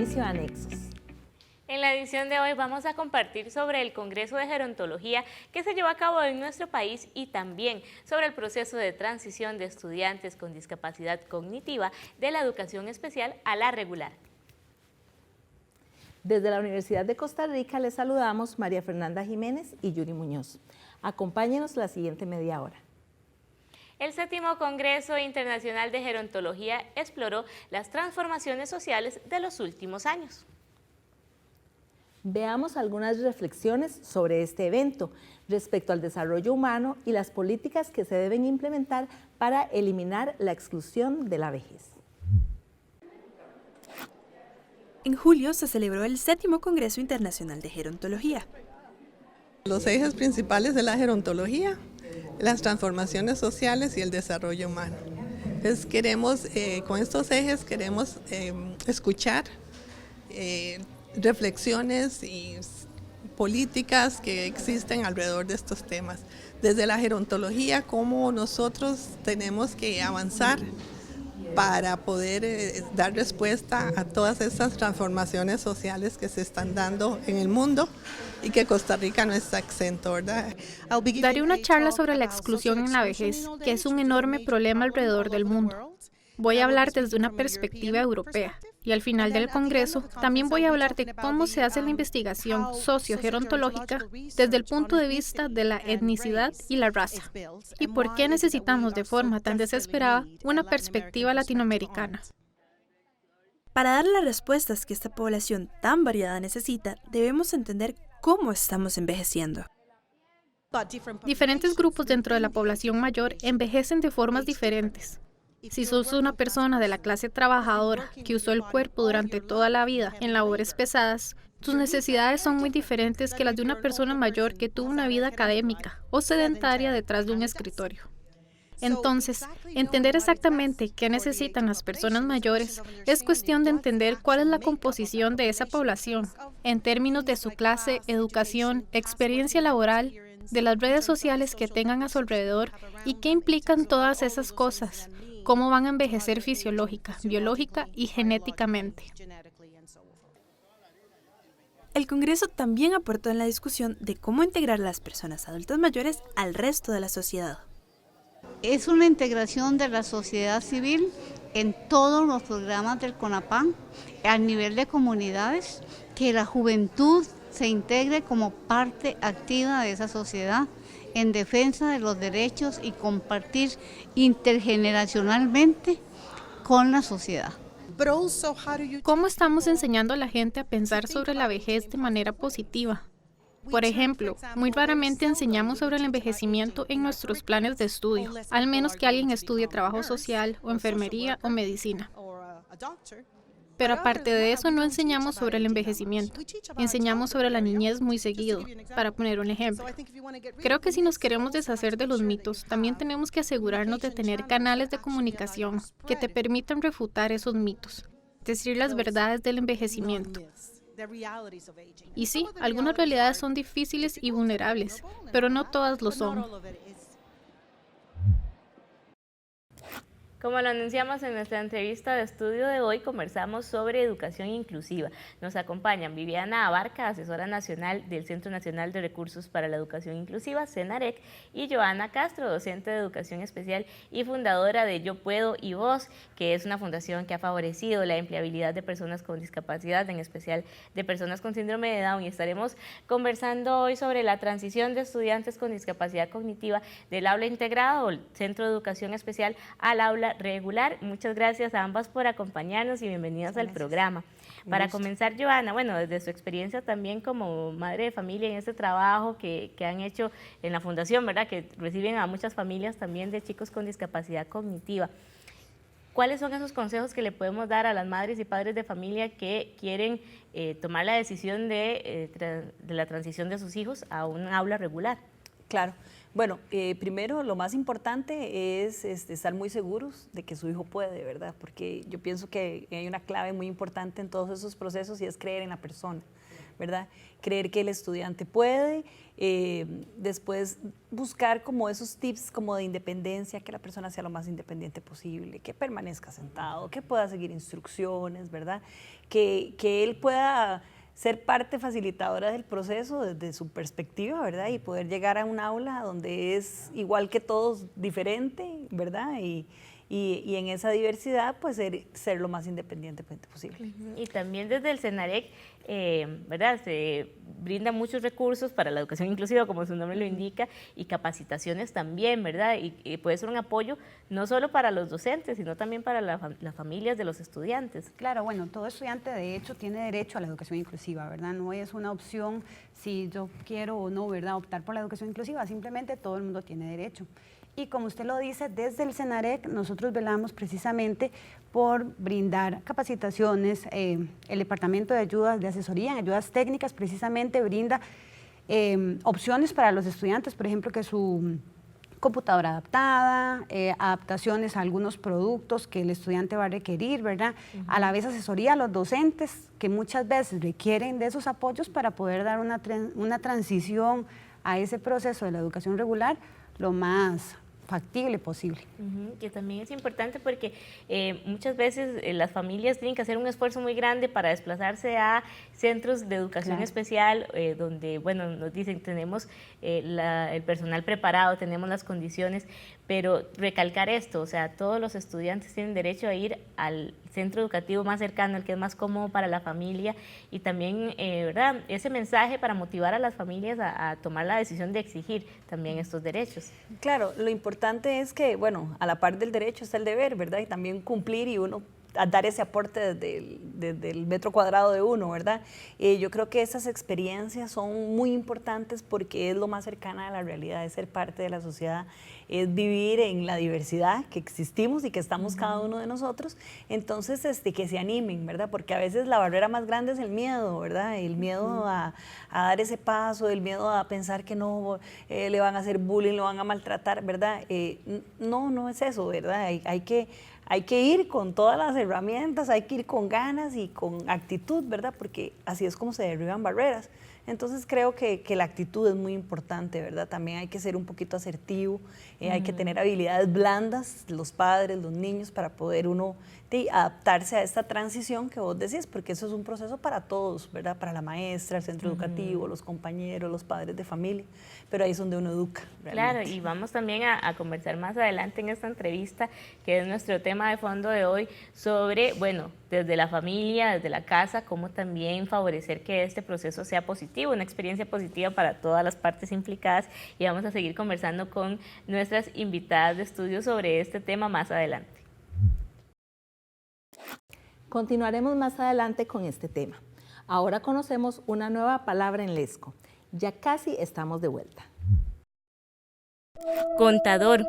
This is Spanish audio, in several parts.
servicio a anexos. En la edición de hoy vamos a compartir sobre el Congreso de Gerontología que se llevó a cabo en nuestro país y también sobre el proceso de transición de estudiantes con discapacidad cognitiva de la educación especial a la regular. Desde la Universidad de Costa Rica les saludamos María Fernanda Jiménez y Yuri Muñoz. Acompáñenos la siguiente media hora. El 7º Congreso Internacional de Gerontología exploró las transformaciones sociales de los últimos años. Veamos algunas reflexiones sobre este evento respecto al desarrollo humano y las políticas que se deben implementar para eliminar la exclusión de la vejez. En julio se celebró el 7º Congreso Internacional de Gerontología. Los ejes principales de la gerontología, las transformaciones sociales y el desarrollo humano. Entonces con estos ejes queremos escuchar reflexiones y políticas que existen alrededor de estos temas. Desde la gerontología, cómo nosotros tenemos que avanzar para poder dar respuesta a todas estas transformaciones sociales que se están dando en el mundo y que Costa Rica no está exento, ¿verdad? Daré una charla sobre la exclusión en la vejez, que es un enorme problema alrededor del mundo. Voy a hablar desde una perspectiva europea y al final del Congreso también voy a hablar de cómo se hace la investigación sociogerontológica desde el punto de vista de la etnicidad y la raza y por qué necesitamos de forma tan desesperada una perspectiva latinoamericana. Para dar las respuestas que esta población tan variada necesita, debemos entender cómo estamos envejeciendo. Diferentes grupos dentro de la población mayor envejecen de formas diferentes. Si sos una persona de la clase trabajadora que usó el cuerpo durante toda la vida en labores pesadas, tus necesidades son muy diferentes que las de una persona mayor que tuvo una vida académica o sedentaria detrás de un escritorio. Entonces, entender exactamente qué necesitan las personas mayores es cuestión de entender cuál es la composición de esa población, en términos de su clase, educación, experiencia laboral, de las redes sociales que tengan a su alrededor y qué implican todas esas cosas, cómo van a envejecer fisiológica, biológica y genéticamente. El Congreso también aportó en la discusión de cómo integrar a las personas adultas mayores al resto de la sociedad. Es una integración de la sociedad civil en todos los programas del CONAPAN, a nivel de comunidades, que la juventud se integre como parte activa de esa sociedad en defensa de los derechos y compartir intergeneracionalmente con la sociedad. ¿Cómo estamos enseñando a la gente a pensar sobre la vejez de manera positiva? Por ejemplo, muy raramente enseñamos sobre el envejecimiento en nuestros planes de estudio, al menos que alguien estudie trabajo social o enfermería o medicina. Pero aparte de eso, no enseñamos sobre el envejecimiento. Enseñamos sobre la niñez muy seguido, para poner un ejemplo. Creo que si nos queremos deshacer de los mitos, también tenemos que asegurarnos de tener canales de comunicación que te permitan refutar esos mitos, decir las verdades del envejecimiento. Y sí, algunas realidades son difíciles y vulnerables, pero no todas lo son. Como lo anunciamos en nuestra entrevista de estudio de hoy, conversamos sobre educación inclusiva. Nos acompañan Viviana Abarca, asesora nacional del Centro Nacional de Recursos para la Educación Inclusiva, CENAREC, y Joana Castro, docente de educación especial y fundadora de Yo Puedo y Vos, que es una fundación que ha favorecido la empleabilidad de personas con discapacidad, en especial de personas con síndrome de Down. Y estaremos conversando hoy sobre la transición de estudiantes con discapacidad cognitiva del aula integrada o el Centro de Educación Especial al aula regular. Muchas gracias a ambas por acompañarnos y bienvenidas al programa. Para comenzar, Joana, bueno, desde su experiencia también como madre de familia en este trabajo que han hecho en la fundación, ¿verdad?, que reciben a muchas familias también de chicos con discapacidad cognitiva. ¿Cuáles son esos consejos que le podemos dar a las madres y padres de familia que quieren tomar la decisión de la transición de sus hijos a un aula regular? Claro. Bueno, primero lo más importante es estar muy seguros de que su hijo puede, ¿verdad? Porque yo pienso que hay una clave muy importante en todos esos procesos y es creer en la persona, ¿verdad? Creer que el estudiante puede, después buscar como esos tips como de independencia, que la persona sea lo más independiente posible, que permanezca sentado, que pueda seguir instrucciones, ¿verdad? Que él pueda ser parte facilitadora del proceso desde su perspectiva, ¿verdad? Y poder llegar a un aula donde es igual que todos, diferente, ¿verdad? Y en esa diversidad, pues ser lo más independientemente posible. Y también desde el CENAREC, ¿verdad? Se brindan muchos recursos para la educación inclusiva, como su nombre lo indica, y capacitaciones también, ¿verdad? Y puede ser un apoyo no solo para los docentes, sino también para las familias de los estudiantes. Claro, bueno, todo estudiante de hecho tiene derecho a la educación inclusiva, ¿verdad? No es una opción si yo quiero o no, ¿verdad? Optar por la educación inclusiva, simplemente todo el mundo tiene derecho. Y como usted lo dice, desde el CENAREC nosotros velamos precisamente por brindar capacitaciones. El Departamento de Ayudas, de Asesoría en Ayudas Técnicas, precisamente brinda opciones para los estudiantes, por ejemplo, que su computadora adaptada, adaptaciones a algunos productos que el estudiante va a requerir, ¿verdad? A la vez asesoría a los docentes que muchas veces requieren de esos apoyos para poder dar una transición a ese proceso de la educación regular lo más factible posible. Que también es importante porque muchas veces las familias tienen que hacer un esfuerzo muy grande para desplazarse a centros de educación especial, donde, bueno, nos dicen, tenemos el personal preparado, tenemos las condiciones, pero recalcar esto, o sea, todos los estudiantes tienen derecho a ir al centro educativo más cercano, el que es más cómodo para la familia, y también, ¿verdad?, ese mensaje para motivar a las familias a tomar la decisión de exigir también estos derechos. Claro, lo importante es que, bueno, a la par del derecho está el deber, ¿verdad? Y también cumplir y uno a dar ese aporte desde el metro cuadrado de uno, ¿verdad? Yo creo que esas experiencias son muy importantes porque es lo más cercana a la realidad, es ser parte de la sociedad, es vivir en la diversidad que existimos y que estamos cada uno de nosotros. Entonces, que se animen, ¿verdad? Porque a veces la barrera más grande es el miedo, ¿verdad? El miedo a dar ese paso, el miedo a pensar que no le van a hacer bullying, lo van a maltratar, ¿verdad? No es eso, ¿verdad? Hay que ir con todas las herramientas, hay que ir con ganas y con actitud, ¿verdad? Porque así es como se derriban barreras. Entonces creo que la actitud es muy importante, ¿verdad? También hay que ser un poquito asertivo, hay que tener habilidades blandas, los padres, los niños, para poder uno adaptarse a esta transición que vos decís, porque eso es un proceso para todos, ¿verdad? Para la maestra, el centro educativo, los compañeros, los padres de familia, pero ahí es donde uno educa, realmente. Claro, y vamos también a conversar más adelante en esta entrevista, que es nuestro tema de fondo de hoy, sobre, bueno, desde la familia, desde la casa, cómo también favorecer que este proceso sea positivo, una experiencia positiva para todas las partes implicadas, y vamos a seguir conversando con nuestras invitadas de estudio sobre este tema más adelante. Continuaremos más adelante con este tema. Ahora conocemos una nueva palabra en Lesco. Ya casi estamos de vuelta. Contador.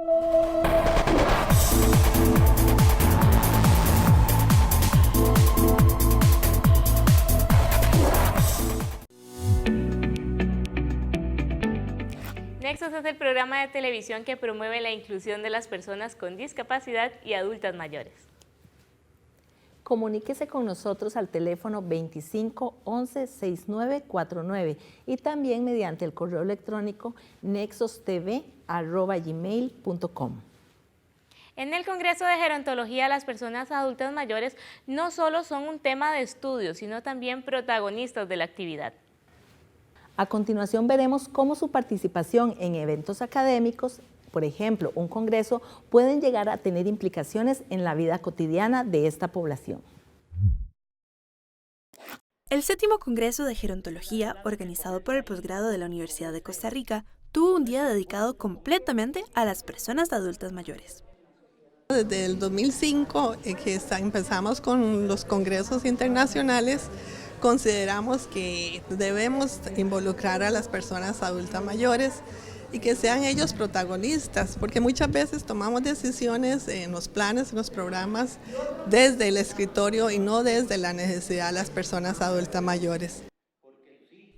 Nexos es el programa de televisión que promueve la inclusión de las personas con discapacidad y adultas mayores. Comuníquese con nosotros al teléfono 25 11 6949 y también mediante el correo electrónico nexostv@gmail.com. En el Congreso de Gerontología, las personas adultas mayores no solo son un tema de estudio, sino también protagonistas de la actividad. A continuación veremos cómo su participación en eventos académicos, por ejemplo, un congreso, pueden llegar a tener implicaciones en la vida cotidiana de esta población. El 7º Congreso de Gerontología, organizado por el posgrado de la Universidad de Costa Rica, tuvo un día dedicado completamente a las personas adultas mayores. Desde el 2005, que empezamos con los congresos internacionales, consideramos que debemos involucrar a las personas adultas mayores y que sean ellos protagonistas, porque muchas veces tomamos decisiones en los planes, en los programas, desde el escritorio y no desde la necesidad de las personas adultas mayores.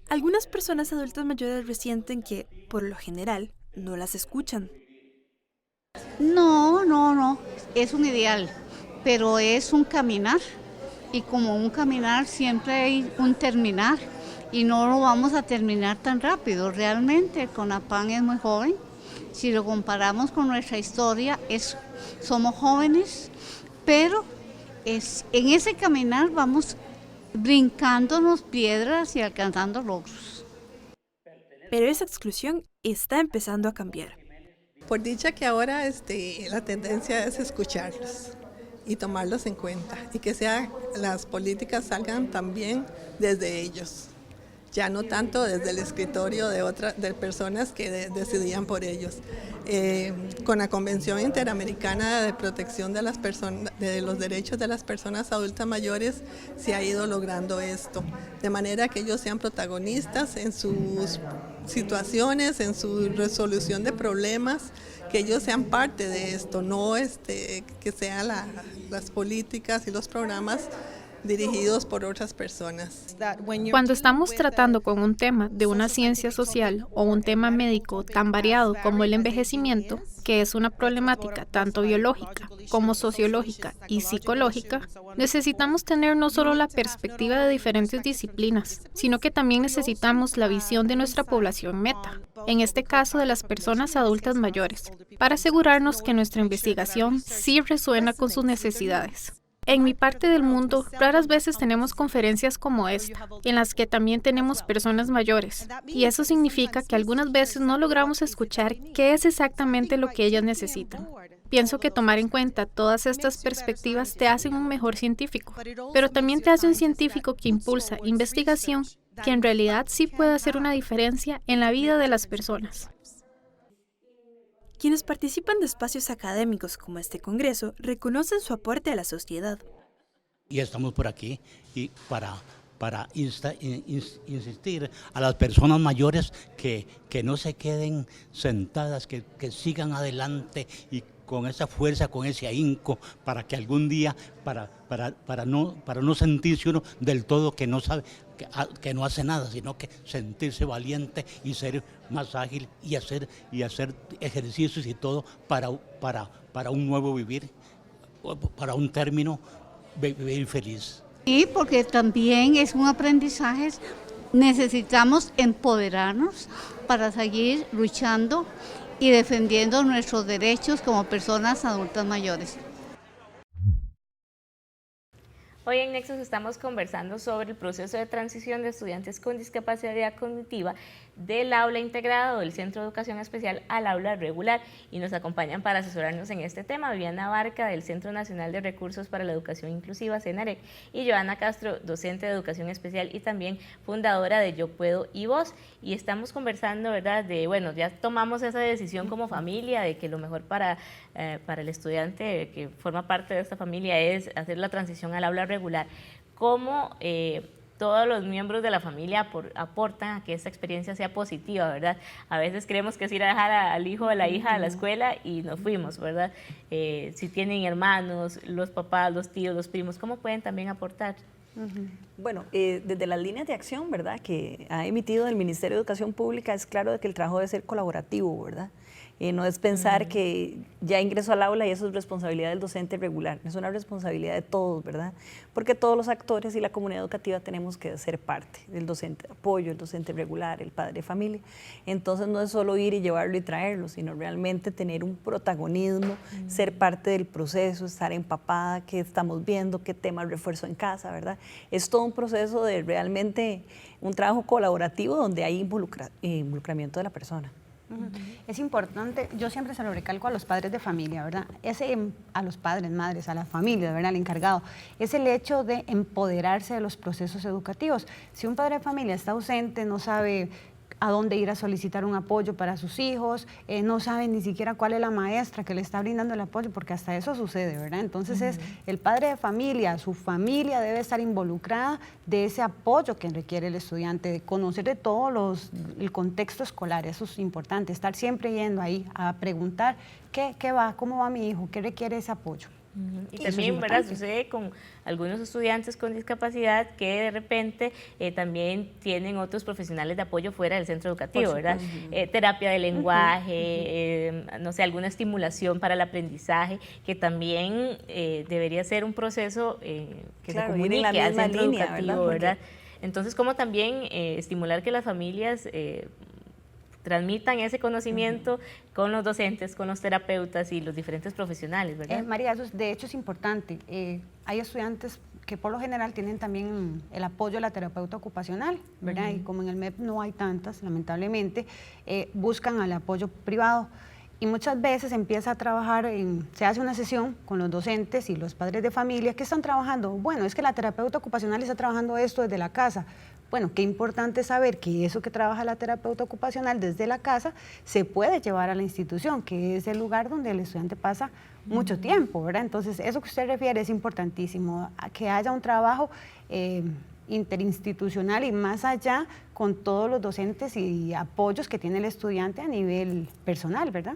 Algunas personas adultas mayores resienten que, por lo general, no las escuchan. No, es un ideal, pero es un caminar, y como un caminar siempre hay un terminar, y no lo vamos a terminar tan rápido. Realmente el CONAPAN es muy joven. Si lo comparamos con nuestra historia, somos jóvenes, pero en ese caminar vamos brincándonos piedras y alcanzando logros. Pero esa exclusión está empezando a cambiar. Por dicha que ahora la tendencia es escucharlos y tomarlos en cuenta y que las políticas salgan también desde ellos, ya no tanto desde el escritorio de personas que decidían por ellos. Con la Convención Interamericana de Protección de los Derechos de las Personas Adultas Mayores se ha ido logrando esto, de manera que ellos sean protagonistas en sus situaciones, en su resolución de problemas, que ellos sean parte de esto, no que sean las políticas y los programas dirigidos por otras personas. Cuando estamos tratando con un tema de una ciencia social o un tema médico tan variado como el envejecimiento, que es una problemática tanto biológica como sociológica y psicológica, necesitamos tener no solo la perspectiva de diferentes disciplinas, sino que también necesitamos la visión de nuestra población meta, en este caso de las personas adultas mayores, para asegurarnos que nuestra investigación sí resuena con sus necesidades. En mi parte del mundo, raras veces tenemos conferencias como esta, en las que también tenemos personas mayores, y eso significa que algunas veces no logramos escuchar qué es exactamente lo que ellas necesitan. Pienso que tomar en cuenta todas estas perspectivas te hacen un mejor científico, pero también te hace un científico que impulsa investigación que en realidad sí puede hacer una diferencia en la vida de las personas. Quienes participan de espacios académicos como este congreso reconocen su aporte a la sociedad. Y estamos por aquí y para insistir a las personas mayores que no se queden sentadas, que sigan adelante y con esa fuerza, con ese ahínco, para que algún día, para no sentirse uno del todo que no sabe, que no hace nada, sino que sentirse valiente y ser más ágil y hacer ejercicios y todo para un nuevo vivir, para un término vivir feliz. Y porque también es un aprendizaje, necesitamos empoderarnos para seguir luchando y defendiendo nuestros derechos como personas adultas mayores. Hoy en Nexos estamos conversando sobre el proceso de transición de estudiantes con discapacidad cognitiva del aula integrada o del Centro de Educación Especial al aula regular, y nos acompañan para asesorarnos en este tema Viviana Barca del Centro Nacional de Recursos para la Educación Inclusiva, CENAREC, y Joana Castro, docente de Educación Especial y también fundadora de Yo Puedo y Vos, y estamos conversando, ¿verdad?, ya tomamos esa decisión como familia de que lo mejor para el estudiante que forma parte de esta familia es hacer la transición al aula regular. ¿Cómo todos los miembros de la familia aportan a que esta experiencia sea positiva, ¿verdad? A veces creemos que es ir a dejar al hijo o a la hija a la escuela y nos fuimos, ¿verdad? Si tienen hermanos, los papás, los tíos, los primos, ¿cómo pueden también aportar? Bueno, desde las líneas de acción, ¿verdad?, que ha emitido el Ministerio de Educación Pública, es claro de que el trabajo debe ser colaborativo, ¿verdad? No es pensar que ya ingresó al aula y eso es responsabilidad del docente regular, es una responsabilidad de todos, ¿verdad? Porque todos los actores y la comunidad educativa tenemos que ser parte del docente de apoyo, el docente regular, el padre de familia. Entonces no es solo ir y llevarlo y traerlo, sino realmente tener un protagonismo, ser parte del proceso, estar empapada, qué estamos viendo, qué temas refuerzo en casa, ¿verdad? Es todo un proceso de realmente un trabajo colaborativo donde hay involucramiento de la persona. Es importante, yo siempre se lo recalco a los padres de familia, ¿verdad? A los padres, madres, a las familias, ¿verdad?, al encargado, es el hecho de empoderarse de los procesos educativos. Si un padre de familia está ausente, no sabe a dónde ir a solicitar un apoyo para sus hijos, no sabe ni siquiera cuál es la maestra que le está brindando el apoyo, porque hasta eso sucede, ¿verdad? Entonces es el padre de familia, su familia debe estar involucrada de ese apoyo que requiere el estudiante, de conocer de todo el contexto escolar, eso es importante, estar siempre yendo ahí a preguntar qué va, cómo va mi hijo, qué requiere ese apoyo. Y también, ¿verdad?, sucede con algunos estudiantes con discapacidad que de repente también tienen otros profesionales de apoyo fuera del centro educativo, ¿verdad? Terapia de lenguaje, no sé, alguna estimulación para el aprendizaje, que también debería ser un proceso que se comunique al centro educativo, ¿verdad? Entonces, ¿cómo también estimular que las familias transmitan ese conocimiento con los docentes, con los terapeutas y los diferentes profesionales, ¿verdad? María, eso de hecho es importante. Hay estudiantes que por lo general tienen también el apoyo de la terapeuta ocupacional, ¿verdad? Y como en el MEP no hay tantas, lamentablemente, buscan al apoyo privado. Y muchas veces empieza a trabajar, se hace una sesión con los docentes y los padres de familia que están trabajando. Bueno, es que la terapeuta ocupacional está trabajando esto desde la casa. Bueno, qué importante saber que eso que trabaja la terapeuta ocupacional desde la casa se puede llevar a la institución, que es el lugar donde el estudiante pasa mucho tiempo, ¿verdad? Entonces, eso que usted refiere es importantísimo, a que haya un trabajo interinstitucional y más allá con todos los docentes y apoyos que tiene el estudiante a nivel personal, ¿verdad?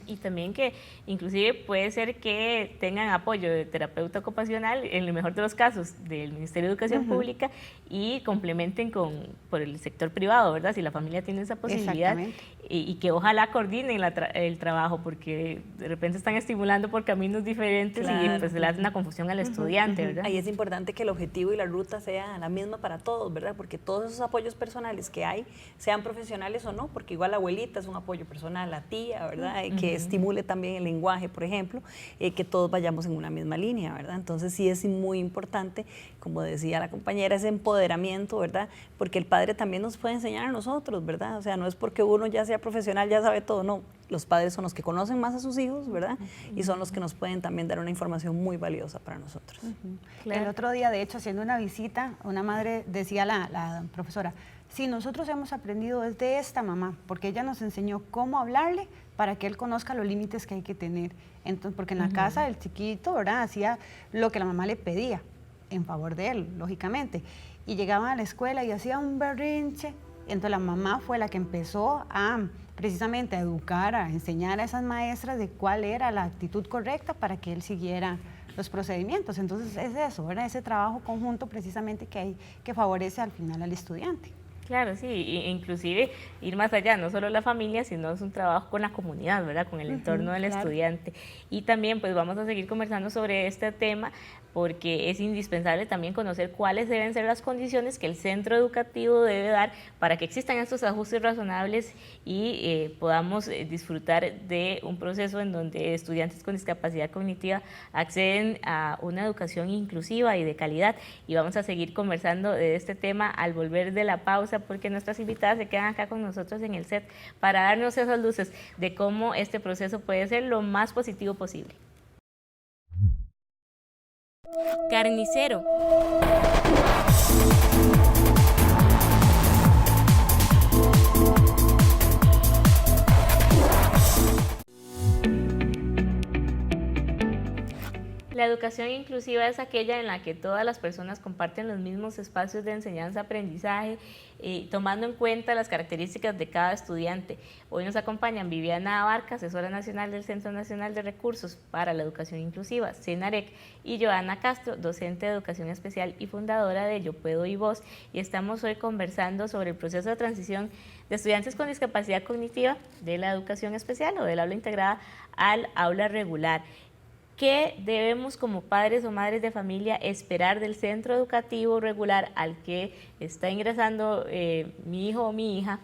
Y también que inclusive puede ser que tengan apoyo de terapeuta ocupacional, en el mejor de los casos, del Ministerio de Educación Pública y complementen por el sector privado, ¿verdad? Si la familia tiene esa posibilidad y que ojalá coordinen el trabajo, porque de repente están estimulando por caminos diferentes y pues se le hace una confusión al estudiante, ¿verdad? Ahí es importante que el objetivo y la ruta sea la misma para todos, ¿verdad? Porque todos esos apoyos personales que hay, sean profesionales o no, porque igual la abuelita es un apoyo personal, la tía, ¿verdad? Que estimule también el lenguaje, por ejemplo, que todos vayamos en una misma línea, ¿verdad? Entonces sí es muy importante, como decía la compañera, ese empoderamiento, ¿verdad? Porque el padre también nos puede enseñar a nosotros, ¿verdad? O sea, no es porque uno ya sea profesional, ya sabe todo, no. Los padres son los que conocen más a sus hijos, ¿verdad? Y son los que nos pueden también dar una información muy valiosa para nosotros. El otro día, de hecho, haciendo una visita, una madre decía la profesora, sí, nosotros hemos aprendido desde esta mamá, porque ella nos enseñó cómo hablarle para que él conozca los límites que hay que tener. Entonces, porque en la casa el chiquito, ¿verdad?, hacía lo que la mamá le pedía, en favor de él, lógicamente. Y llegaban a la escuela y hacía un berrinche. Entonces la mamá fue la que empezó precisamente a educar, a enseñar a esas maestras de cuál era la actitud correcta para que él siguiera los procedimientos. Entonces es eso, ¿verdad?, ese trabajo conjunto precisamente que favorece al final al estudiante. Claro, sí, inclusive ir más allá, no solo la familia, sino es un trabajo con la comunidad, ¿verdad?, con el entorno del estudiante. Y también pues vamos a seguir conversando sobre este tema porque es indispensable también conocer cuáles deben ser las condiciones que el centro educativo debe dar para que existan estos ajustes razonables y podamos disfrutar de un proceso en donde estudiantes con discapacidad cognitiva acceden a una educación inclusiva y de calidad. Y vamos a seguir conversando de este tema al volver de la pausa, porque nuestras invitadas se quedan acá con nosotros en el set para darnos esas luces de cómo este proceso puede ser lo más positivo posible. Carnicero. La educación inclusiva es aquella en la que todas las personas comparten los mismos espacios de enseñanza-aprendizaje, tomando en cuenta las características de cada estudiante. Hoy nos acompañan Viviana Abarca, asesora nacional del Centro Nacional de Recursos para la Educación Inclusiva, CENAREC, y Joana Castro, docente de Educación Especial y fundadora de Yo Puedo y Vos, y estamos hoy conversando sobre el proceso de transición de estudiantes con discapacidad cognitiva de la educación especial o del aula integrada al aula regular. ¿Qué debemos como padres o madres de familia esperar del centro educativo regular al que está ingresando mi hijo o mi hija?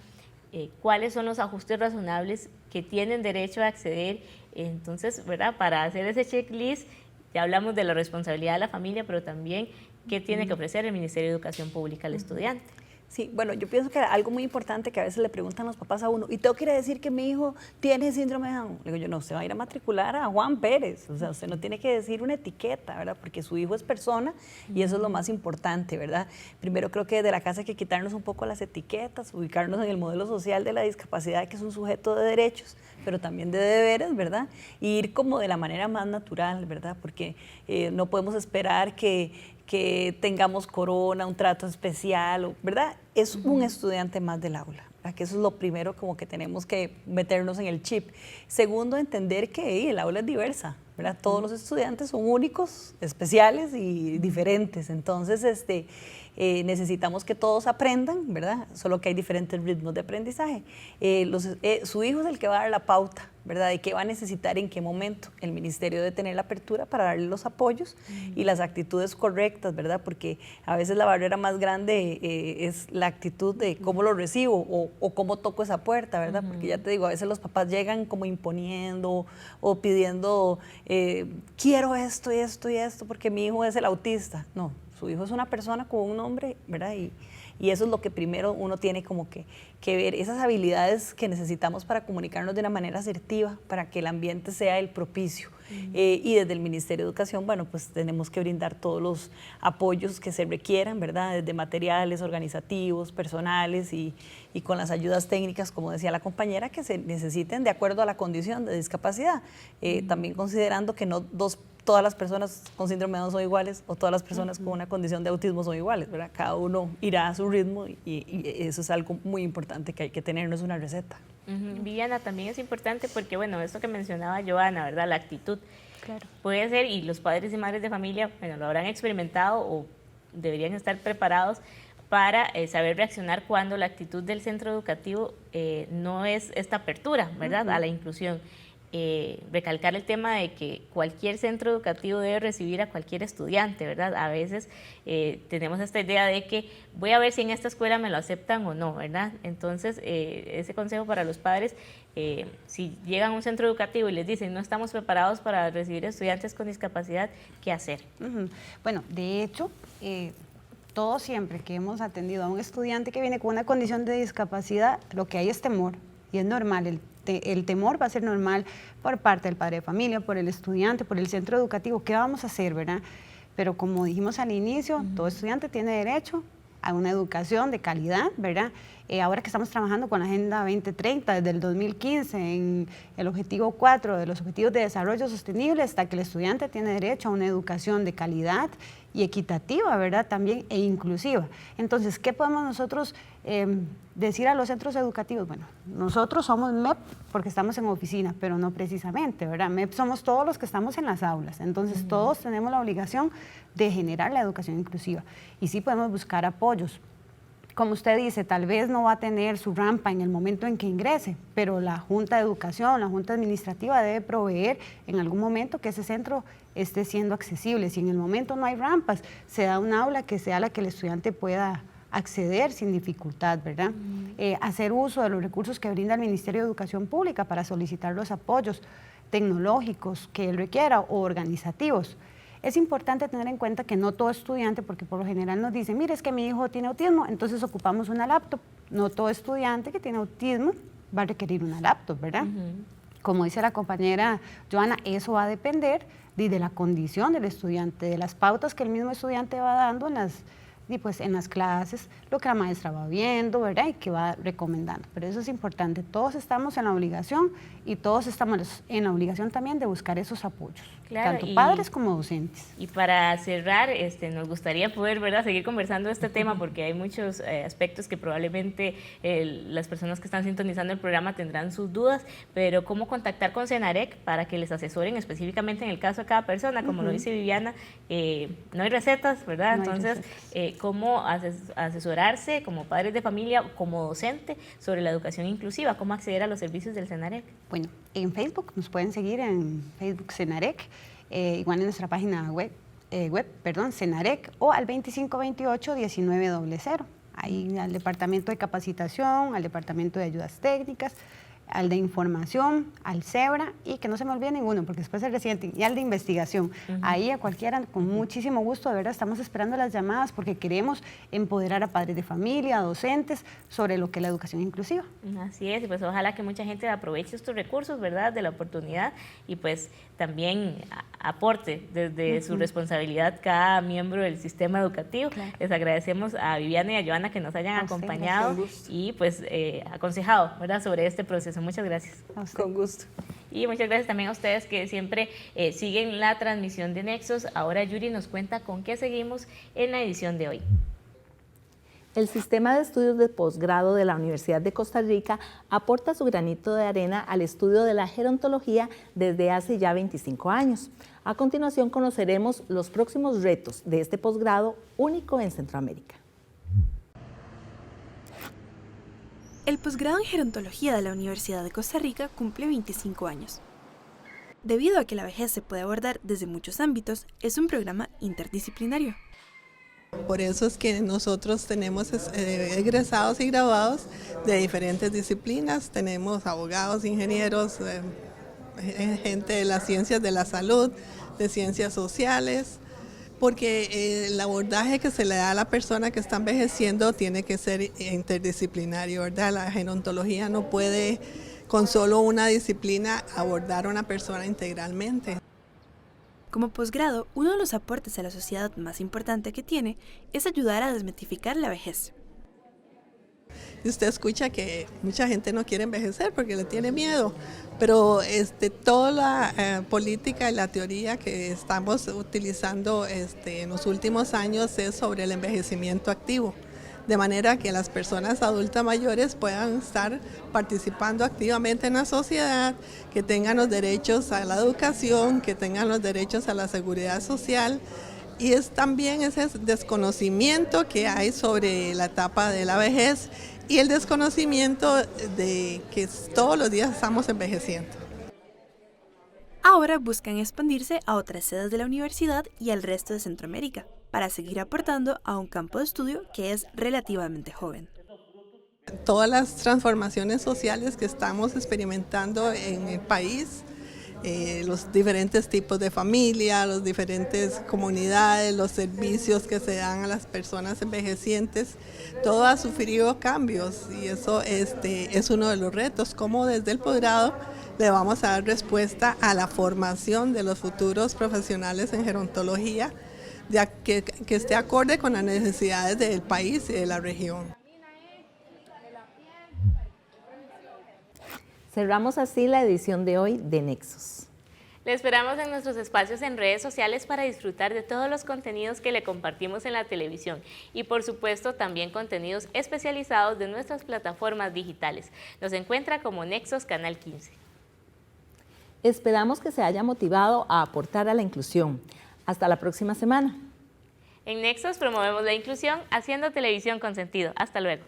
¿Cuáles son los ajustes razonables que tienen derecho a acceder? Entonces, ¿verdad?, para hacer ese checklist, ya hablamos de la responsabilidad de la familia, pero también qué tiene que ofrecer el Ministerio de Educación Pública al estudiante. Sí, bueno, yo pienso que algo muy importante que a veces le preguntan los papás a uno, ¿y tengo que ir a decir que mi hijo tiene síndrome de Down? Le digo yo, no, usted va a ir a matricular a Juan Pérez, o sea, usted no tiene que decir una etiqueta, ¿verdad? Porque su hijo es persona y eso es lo más importante, ¿verdad? Primero creo que desde la casa hay que quitarnos un poco las etiquetas, ubicarnos en el modelo social de la discapacidad, que es un sujeto de derechos, pero también de deberes, ¿verdad? Y ir como de la manera más natural, ¿verdad? Porque no podemos esperar que tengamos corona, un trato especial, ¿verdad? Es un estudiante más del aula, ¿verdad? Que eso es lo primero como que tenemos que meternos en el chip. Segundo, entender que el aula es diversa, ¿verdad? Todos los estudiantes son únicos, especiales y diferentes, entonces necesitamos que todos aprendan, ¿verdad? Solo que hay diferentes ritmos de aprendizaje. Su hijo es el que va a dar la pauta, ¿verdad? ¿Y qué va a necesitar en qué momento? El ministerio debe tener la apertura para darle los apoyos y las actitudes correctas, ¿verdad? Porque a veces la barrera más grande es la actitud de cómo lo recibo o cómo toco esa puerta, ¿verdad? Porque ya te digo, a veces los papás llegan como imponiendo o pidiendo, quiero esto y esto y esto porque mi hijo es el autista. No, su hijo es una persona con un nombre, ¿verdad? Y eso es lo que primero uno tiene como que ver, esas habilidades que necesitamos para comunicarnos de una manera asertiva, para que el ambiente sea el propicio. Y desde el Ministerio de Educación, bueno, pues tenemos que brindar todos los apoyos que se requieran, ¿verdad? Desde materiales, organizativos, personales y con las ayudas técnicas, como decía la compañera, que se necesiten de acuerdo a la condición de discapacidad. También considerando que no todas las personas con síndrome de Down son iguales o todas las personas con una condición de autismo son iguales, ¿verdad? Cada uno irá a su ritmo y eso es algo muy importante que hay que tener, no es una receta. Viviana, también es importante porque, bueno, esto que mencionaba Joana, ¿verdad? La actitud. Claro. Puede ser, y los padres y madres de familia, bueno, lo habrán experimentado o deberían estar preparados para saber reaccionar cuando la actitud del centro educativo no es esta apertura, ¿verdad? A la inclusión. Recalcar el tema de que cualquier centro educativo debe recibir a cualquier estudiante, ¿verdad? A veces tenemos esta idea de que voy a ver si en esta escuela me lo aceptan o no, ¿verdad? Entonces, ese consejo para los padres, si llegan a un centro educativo y les dicen no estamos preparados para recibir estudiantes con discapacidad, ¿qué hacer? Bueno, de hecho, todos siempre que hemos atendido a un estudiante que viene con una condición de discapacidad, lo que hay es temor, y es normal, el temor va a ser normal por parte del padre de familia, por el estudiante, por el centro educativo. ¿Qué vamos a hacer, verdad? Pero como dijimos al inicio, todo estudiante tiene derecho a una educación de calidad, ¿verdad? Ahora que estamos trabajando con la Agenda 2030 desde el 2015 en el objetivo 4 de los Objetivos de Desarrollo Sostenible, hasta que el estudiante tiene derecho a una educación de calidad y equitativa, ¿verdad? También e inclusiva. Entonces, ¿qué podemos nosotros decir a los centros educativos? Bueno, nosotros somos MEP porque estamos en oficina, pero no precisamente, ¿verdad? MEP somos todos los que estamos en las aulas, entonces todos tenemos la obligación de generar la educación inclusiva y sí podemos buscar apoyos. Como usted dice, tal vez no va a tener su rampa en el momento en que ingrese, pero la Junta de Educación, la Junta Administrativa debe proveer en algún momento que ese centro esté siendo accesible. Si en el momento no hay rampas, se da un aula que sea la que el estudiante pueda acceder sin dificultad, ¿verdad? Hacer uso de los recursos que brinda el Ministerio de Educación Pública para solicitar los apoyos tecnológicos que él requiera o organizativos. Es importante tener en cuenta que no todo estudiante, porque por lo general nos dicen, mire, es que mi hijo tiene autismo, entonces ocupamos una laptop. No todo estudiante que tiene autismo va a requerir una laptop, ¿verdad? Como dice la compañera Joana, eso va a depender de la condición del estudiante, de las pautas que el mismo estudiante va dando en las clases, lo que la maestra va viendo, ¿verdad? Y que va recomendando. Pero eso es importante, todos estamos en la obligación y todos estamos en la obligación también de buscar esos apoyos, claro, tanto padres como docentes. Y para cerrar, nos gustaría poder, ¿verdad?, seguir conversando de este tema porque hay muchos aspectos que probablemente las personas que están sintonizando el programa tendrán sus dudas, pero cómo contactar con Senarec para que les asesoren específicamente en el caso de cada persona, como lo dice Viviana, no hay recetas, ¿verdad? No hay Entonces, recetas. cómo asesorarse como padres de familia, como docente, sobre la educación inclusiva, cómo acceder a los servicios del Senarec. Bueno, en Facebook nos pueden seguir en Facebook Senarec, igual en nuestra página web, Senarec, o al 2528-1900. Ahí al departamento de capacitación, al departamento de ayudas técnicas, al de información, al CEBRA y que no se me olvide ninguno porque después se resienten, y al de investigación. Ahí a cualquiera, con muchísimo gusto, de verdad estamos esperando las llamadas porque queremos empoderar a padres de familia, a docentes, sobre lo que es la educación inclusiva. Así es, y pues ojalá que mucha gente aproveche estos recursos, ¿verdad?, de la oportunidad y pues también aporte desde su responsabilidad cada miembro del sistema educativo. Claro. Les agradecemos a Viviana y a Joana que nos hayan acompañado y pues aconsejado, ¿verdad?, sobre este proceso. Muchas gracias. Con gusto. Y muchas gracias también a ustedes que siempre siguen la transmisión de Nexos. Ahora Yuri nos cuenta con qué seguimos en la edición de hoy. El Sistema de Estudios de Posgrado de la Universidad de Costa Rica aporta su granito de arena al estudio de la gerontología desde hace ya 25 años. A continuación conoceremos los próximos retos de este posgrado único en Centroamérica. El posgrado en gerontología de la Universidad de Costa Rica cumple 25 años. Debido a que la vejez se puede abordar desde muchos ámbitos, es un programa interdisciplinario. Por eso es que nosotros tenemos egresados y graduados de diferentes disciplinas, tenemos abogados, ingenieros, gente de las ciencias de la salud, de ciencias sociales, porque el abordaje que se le da a la persona que está envejeciendo tiene que ser interdisciplinario, ¿verdad? La gerontología no puede con solo una disciplina abordar a una persona integralmente. Como posgrado, uno de los aportes a la sociedad más importante que tiene es ayudar a desmitificar la vejez. Y usted escucha que mucha gente no quiere envejecer porque le tiene miedo, pero toda la política y la teoría que estamos utilizando en los últimos años es sobre el envejecimiento activo, de manera que las personas adultas mayores puedan estar participando activamente en la sociedad, que tengan los derechos a la educación, que tengan los derechos a la seguridad social. Y es también ese desconocimiento que hay sobre la etapa de la vejez y el desconocimiento de que todos los días estamos envejeciendo. Ahora buscan expandirse a otras sedes de la universidad y al resto de Centroamérica, para seguir aportando a un campo de estudio que es relativamente joven. Todas las transformaciones sociales que estamos experimentando en el país, los diferentes tipos de familia, las diferentes comunidades, los servicios que se dan a las personas envejecientes, todo ha sufrido cambios y eso es uno de los retos, cómo desde el posgrado le vamos a dar respuesta a la formación de los futuros profesionales en gerontología, que esté acorde con las necesidades del país y de la región. Cerramos así la edición de hoy de Nexos. Le esperamos en nuestros espacios en redes sociales para disfrutar de todos los contenidos que le compartimos en la televisión y por supuesto también contenidos especializados de nuestras plataformas digitales. Nos encuentra como Nexos Canal 15. Esperamos que se haya motivado a aportar a la inclusión. Hasta la próxima semana. En Nexos promovemos la inclusión haciendo televisión con sentido. Hasta luego.